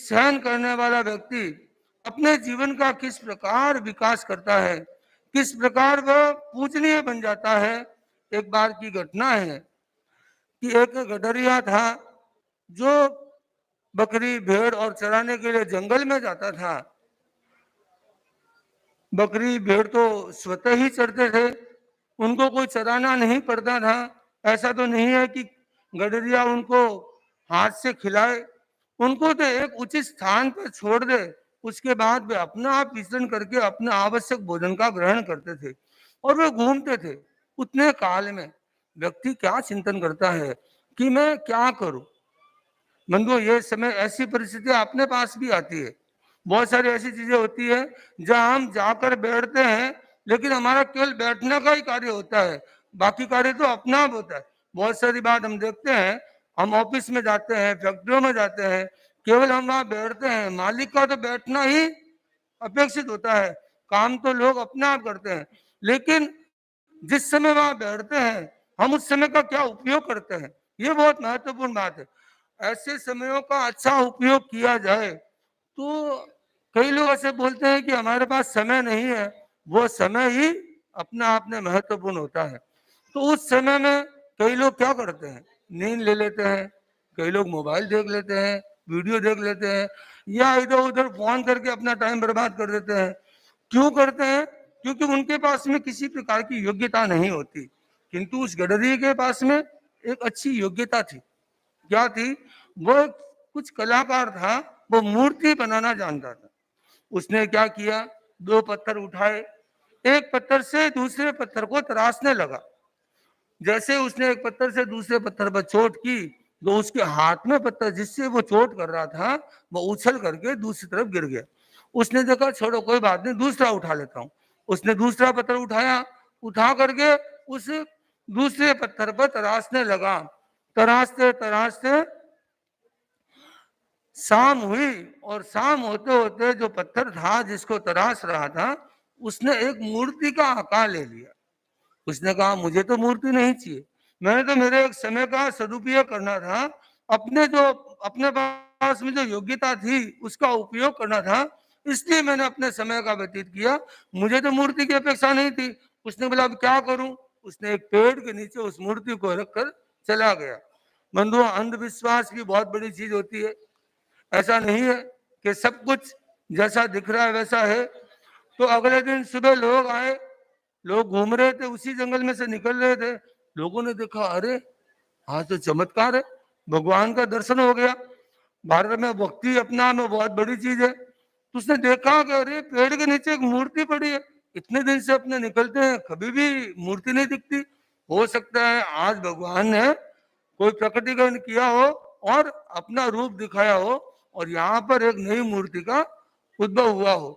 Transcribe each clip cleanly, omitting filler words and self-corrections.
सहन करने वाला व्यक्ति अपने जीवन का किस प्रकार विकास करता है, किस प्रकार वह पूजनीय बन जाता है। एक बार की घटना है कि एक गडरिया था जो बकरी भेड़ और चराने के लिए जंगल में जाता था। बकरी भेड़ तो स्वतः ही चरते थे, उनको कोई चराना नहीं पड़ता था। ऐसा तो नहीं है कि गडरिया उनको हाथ से खिलाए, उनको तो एक उचित स्थान पर छोड़ दे, उसके बाद वे अपना आप विचरण करके अपना आवश्यक भोजन का ग्रहण करते थे और वे घूमते थे। उतने काल में व्यक्ति क्या चिंतन करता है कि मैं क्या करूं। बंधुओं, ये समय ऐसी परिस्थिति अपने पास भी आती है। बहुत सारी ऐसी चीजें होती है जहां हम जाकर बैठते हैं, लेकिन हमारा केवल बैठने का ही कार्य होता है, बाकी कार्य तो अपना आप होता है। बहुत सारी बात हम देखते हैं, हम ऑफिस में जाते हैं, फैक्ट्रियों में जाते हैं, केवल हम वहां बैठते हैं, मालिक का तो बैठना ही अपेक्षित होता है, काम तो लोग अपने आप करते हैं। लेकिन जिस समय वहां बैठते हैं, हम उस समय का क्या उपयोग करते हैं, ये बहुत महत्वपूर्ण बात है। ऐसे समयों का अच्छा उपयोग किया जाए तो कई लोग ऐसे बोलते हैं कि हमारे पास समय नहीं है, वो समय ही अपने आप में महत्वपूर्ण होता है। तो उस समय में कई लोग क्या करते हैं, नींद ले लेते हैं, कई लोग मोबाइल देख लेते हैं, वीडियो देख लेते हैं, या इधर उधर फोन करके अपना टाइम बर्बाद कर देते हैं। क्यों करते हैं? क्योंकि उनके पास में किसी प्रकार की योग्यता नहीं होती। किंतु उस गडरी के पास में एक अच्छी योग्यता थी। क्या थी? वो कुछ कलाकार था, वो मूर्ति बनाना जानता था। उसने क्या किया, दो पत्थर उठाए, एक पत्थर से दूसरे पत्थर को तराशने लगा। जैसे उसने एक पत्थर से दूसरे पत्थर पर चोट की, तो उसके हाथ में पत्थर जिससे वो चोट कर रहा था वो उछल करके दूसरी तरफ गिर गया। उसने देखा छोड़ो कोई बात नहीं, दूसरा उठा लेता हूं। उसने दूसरा पत्थर उठाया, उठा करके उस दूसरे पत्थर पर तराशने लगा। तराशते तराशते शाम हुई और शाम होते होते जो पत्थर था जिसको तराश रहा था, उसने एक मूर्ति का आकार ले लिया। उसने कहा मुझे तो मूर्ति नहीं चाहिए, मैंने तो मेरे एक समय का सदुपयोग करना था, अपने पास में जो योग्यता थी उसका उपयोग करना था, इसलिए मैंने अपने समय का व्यतीत किया, मुझे तो मूर्ति की अपेक्षा नहीं थी। उसने बोला अब क्या करूं? उसने एक पेड़ के नीचे उस मूर्ति को रखकर चला गया। बंधुओं, अंधविश्वास भी बहुत बड़ी चीज होती है। ऐसा नहीं है कि सब कुछ जैसा दिख रहा है वैसा है। तो अगले दिन सुबह लोग आए, लोग घूम रहे थे, उसी जंगल में से निकल रहे थे, लोगों ने देखा अरे हाँ तो चमत्कार है, भगवान का दर्शन हो गया। भारत में भक्ति अपना में बहुत बड़ी चीज है। तो उसने देखा कि अरे पेड़ के नीचे एक मूर्ति पड़ी है, इतने दिन से अपने निकलते हैं कभी भी मूर्ति नहीं दिखती। हो सकता है आज भगवान ने कोई प्रकटीकरण किया हो और अपना रूप दिखाया हो और यहाँ पर एक नई मूर्ति का उद्भव हुआ हो।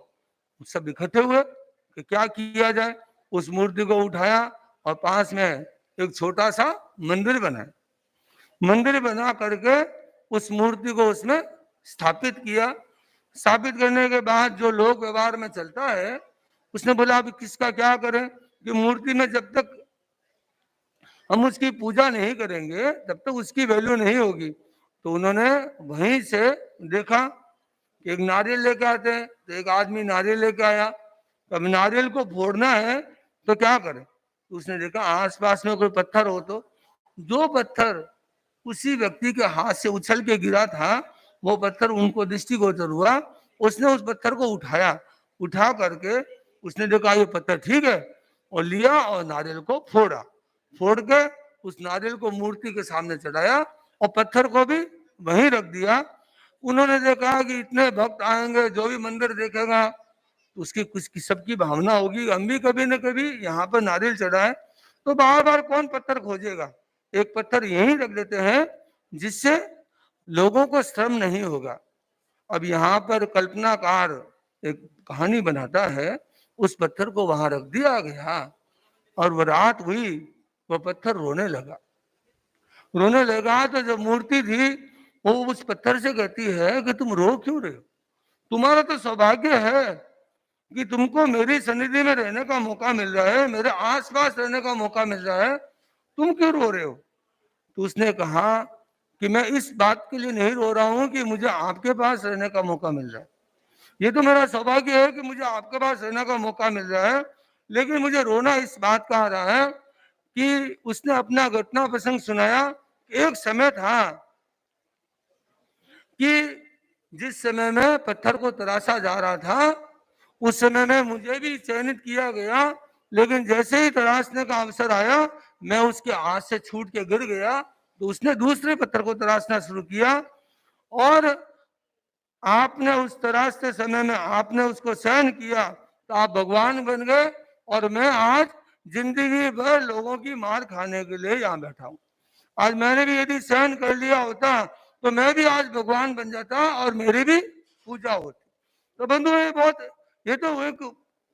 सब इकट्ठे हुए कि क्या किया जाए। उस मूर्ति को उठाया और पास में एक छोटा सा मंदिर बनाया। मंदिर बना करके उस मूर्ति को उसमें स्थापित किया। स्थापित करने के बाद जो लोक व्यवहार में चलता है, उसने बोला अभी किसका क्या करें, कि मूर्ति में जब तक हम उसकी पूजा नहीं करेंगे तब तक उसकी वैल्यू नहीं होगी। तो उन्होंने वहीं से देखा कि एक नारियल लेके आते हैं, तो एक आदमी नारियल लेके आया। तो अब नारियल को फोड़ना है तो क्या करें? तो उसने देखा आसपास में कोई पत्थर हो, तो जो पत्थर उसी व्यक्ति के हाथ से उछल के गिरा था वो पत्थर उनको दृष्टिगोचर हुआ। उसने उस पत्थर को उठाया, उठा करके उसने देखा ये पत्थर ठीक है, और लिया और नारियल को फोड़ा। फोड़ के उस नारियल को मूर्ति के सामने चढ़ाया और पत्थर को भी वहीं रख दिया। उन्होंने देखा कि इतने भक्त आएंगे, जो भी मंदिर देखेगा तो उसकी कुछ की सबकी भावना होगी हम भी कभी न कभी यहाँ पर नारियल चढ़ाए। तो बार बार कौन पत्थर खोजेगा, एक पत्थर यहीं रख देते हैं जिससे लोगों को श्रम नहीं होगा। अब यहाँ पर कल्पनाकार एक कहानी बनाता है, उस पत्थर को वहां रख दिया गया और वो रात हुई, वो पत्थर रोने लगा। रोने लगा तो जो मूर्ति थी वो उस पत्थर से कहती है कि तुम रो क्यों रहे हो, तुम्हारा तो सौभाग्य है कि तुमको मेरी सन्निधि में रहने का मौका मिल रहा है, मेरे आसपास रहने का मौका मिल रहा है, तुम क्यों रो रहे हो? तो उसने कहा कि मैं इस बात के लिए नहीं रो रहा हूँ कि मुझे आपके पास रहने का मौका मिल रहा है। ये तो मेरा सौभाग्य है कि मुझे आपके पास रहने का मौका मिल रहा है, लेकिन मुझे रोना इस बात का आ रहा है कि उसने अपना घटना प्रसंग सुनाया। एक समय था कि जिस समय में पत्थर को तराशा जा रहा था, उस समय में मुझे भी चयनित किया गया, लेकिन जैसे ही तराशने का अवसर आया, मैं उसके हाथ से छूट के गिर गया, तो उसने दूसरे पत्थर को तराशना शुरू किया और आपने उस तराशते समय में आपने उसको सहन किया, तो आप भगवान बन गए और मैं आज जिंदगी भर लोगों की मार खाने के लिए यहाँ बैठा हूँ। आज मैंने भी यदि सहन कर लिया होता तो मैं भी आज भगवान बन जाता और मेरी भी पूजा होती। तो बंधु ये तो एक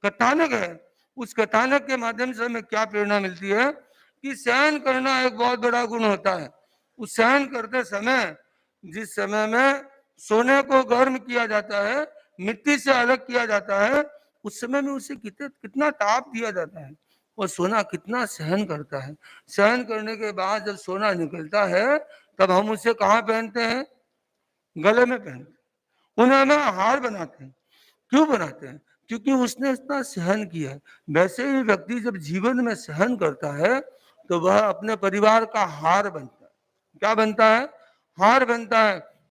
कथानक है। उस कथानक के माध्यम से हमें क्या प्रेरणा मिलती है कि सहन करना एक बहुत बड़ा गुण होता है। उस सहन करते समय, जिस समय में सोने को गर्म किया जाता है, मिट्टी से अलग किया जाता है, उस समय में उसे कितना ताप दिया जाता है और सोना कितना सहन करता है। सहन करने के बाद जब सोना निकलता है, तब हम उसे कहाँ पहनते हैं? गले में पहनते हैं। उन्हें हमें हार बनाते हैं। क्यों बनाते हैं? क्योंकि उसने इतना सहन किया है। वैसे ही व्यक्ति जब जीवन में सहन करता है, तो वह अपने परिवार का हार बनता है। क्या बनता है? हार बनता है।